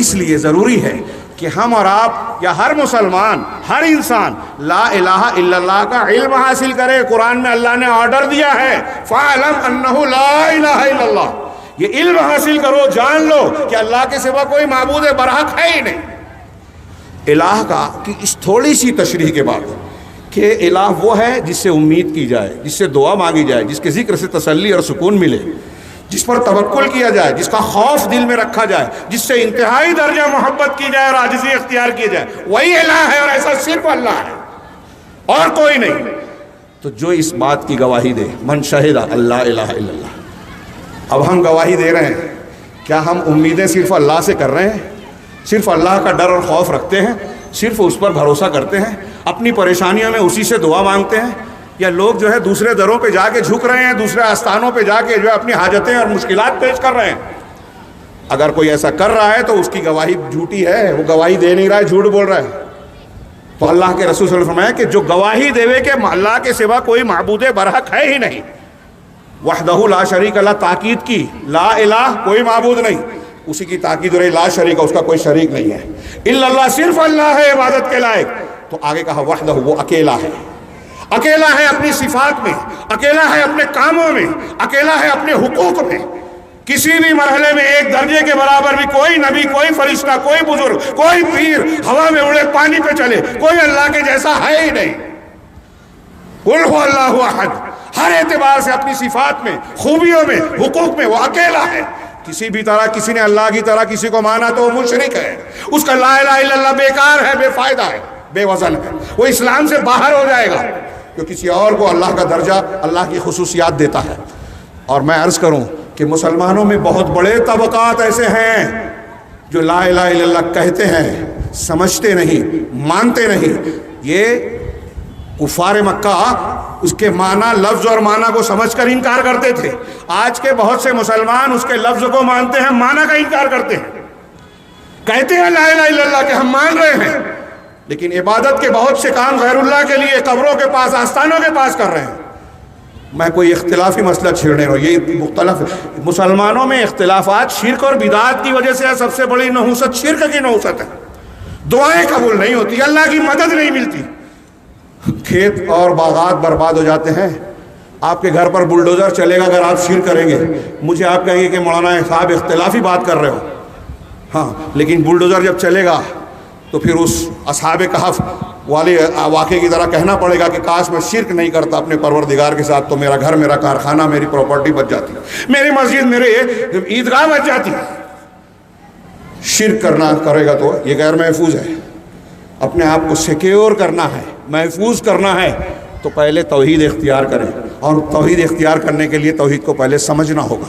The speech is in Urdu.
اس لیے ضروری ہے کہ ہم اور آپ یا ہر مسلمان، ہر انسان لا الہ الا اللہ کا علم حاصل کرے۔ قرآن میں اللہ نے آرڈر دیا ہے فَاعْلَمْ أَنَّهُ لَا إِلَهَ إِلَّا اللَّهُ، یہ علم حاصل کرو، جان لو کہ اللہ کے سوا کوئی معبود برحق ہے ہی نہیں۔ الہ کا کہ اس تھوڑی سی تشریح کے بعد کہ الہ وہ ہے جس سے امید کی جائے، جس سے دعا مانگی جائے، جس کے ذکر سے تسلی اور سکون ملے، جس پر توکل کیا جائے، جس کا خوف دل میں رکھا جائے، جس سے انتہائی درجہ محبت کی جائے اور عاجزی اختیار کی جائے، وہی الہ ہے، اور ایسا صرف اللہ ہے اور کوئی نہیں۔ تو جو اس بات کی گواہی دے، من شہد اللہ الہ الا اللہ، اب ہم گواہی دے رہے ہیں، کیا ہم امیدیں صرف اللہ سے کر رہے ہیں؟ صرف اللہ کا ڈر اور خوف رکھتے ہیں؟ صرف اس پر بھروسہ کرتے ہیں؟ اپنی پریشانیوں میں اسی سے دعا مانگتے ہیں؟ یا لوگ جو ہے دوسرے دروں پہ جا کے جھک رہے ہیں، دوسرے آستانوں پہ جا کے جو ہے اپنی حاجتیں اور مشکلات پیش کر رہے ہیں؟ اگر کوئی ایسا کر رہا ہے تو اس کی گواہی جھوٹی ہے، وہ گواہی دے نہیں رہا ہے، جھوٹ بول رہا ہے۔ تو اللہ کے رسول صلی اللہ علیہ وسلم فرمایا کہ جو گواہی دے کہ اللہ کے سوا کوئی معبود برحق ہے ہی نہیں، وحدہ لا شریک اللہ، تاکید کی، لا الہ کوئی معبود نہیں، اسی کی تاکید رہی، لا شریک، اس کا کوئی شریک نہیں ہے، الا اللہ، صرف اللہ ہے عبادت کے لائق۔ تو آگے کہا وحدہ، وہ اکیلا ہے، اکیلا ہے اپنی صفات میں، اکیلا ہے اپنے کاموں میں، اکیلا ہے اپنے حقوق میں۔ کسی بھی مرحلے میں ایک درجے کے برابر بھی کوئی نبی، کوئی فرشتہ، کوئی بزرگ، کوئی پیر ہوا میں اڑے، پانی پہ چلے، کوئی اللہ کے جیسا ہے ہی نہیں۔ قل هو اللہ احد، ہر اعتبار سے اپنی صفات میں، خوبیوں میں، حقوق میں وہ اکیلا ہے۔ کسی بھی طرح کسی نے اللہ کی طرح کسی کو مانا تو وہ مشرک ہے، اس کا لا الہ الا اللہ بیکار ہے، بے فائدہ ہے، بے وزن ہے، وہ اسلام سے باہر ہو جائے گا، جو کسی اور کو اللہ کا درجہ، اللہ کی خصوصیات دیتا ہے۔ اور میں عرض کروں کہ مسلمانوں میں بہت بڑے طبقات ایسے ہیں جو لا الہ الا اللہ کہتے ہیں، سمجھتے نہیں، مانتے نہیں۔ یہ کفار مکہ اس کے معنی، لفظ اور معنی کو سمجھ کر انکار کرتے تھے، آج کے بہت سے مسلمان اس کے لفظ کو مانتے ہیں، معنی کا انکار کرتے ہیں، کہتے ہیں لا الہ الا اللہ کہ ہم مان رہے ہیں، لیکن عبادت کے بہت سے کام غیر اللہ کے لیے قبروں کے پاس، آستانوں کے پاس کر رہے ہیں۔ میں کوئی اختلافی مسئلہ چھیڑنے رہا ہوں، یہ مختلف مسلمانوں میں اختلافات شرک اور بدعات کی وجہ سے سب سے بڑی نحوست شرک کی نحوست ہے۔ دعائیں قبول نہیں ہوتی، اللہ کی مدد نہیں ملتی، کھیت اور باغات برباد ہو جاتے ہیں۔ آپ کے گھر پر بلڈوزر چلے گا اگر آپ شرک کریں گے، مجھے آپ کہیں گے کہ مولانا صاحب اختلافی بات کر رہے ہو، ہاں، لیکن بلڈوزر جب چلے گا تو پھر اس اصحاب کہف والے واقعے کی طرح کہنا پڑے گا کہ کاش میں شرک نہیں کرتا اپنے پروردگار کے ساتھ، تو میرا گھر، میرا کارخانہ، میری پراپرٹی بچ جاتی، میری مسجد، میرے عیدگاہ بچ جاتی۔ شرک کرنا کرے گا تو یہ غیر محفوظ ہے۔ اپنے آپ کو سیکیور کرنا ہے، محفوظ کرنا ہے، تو پہلے توحید اختیار کریں، اور توحید اختیار کرنے کے لیے توحید کو پہلے سمجھنا ہوگا۔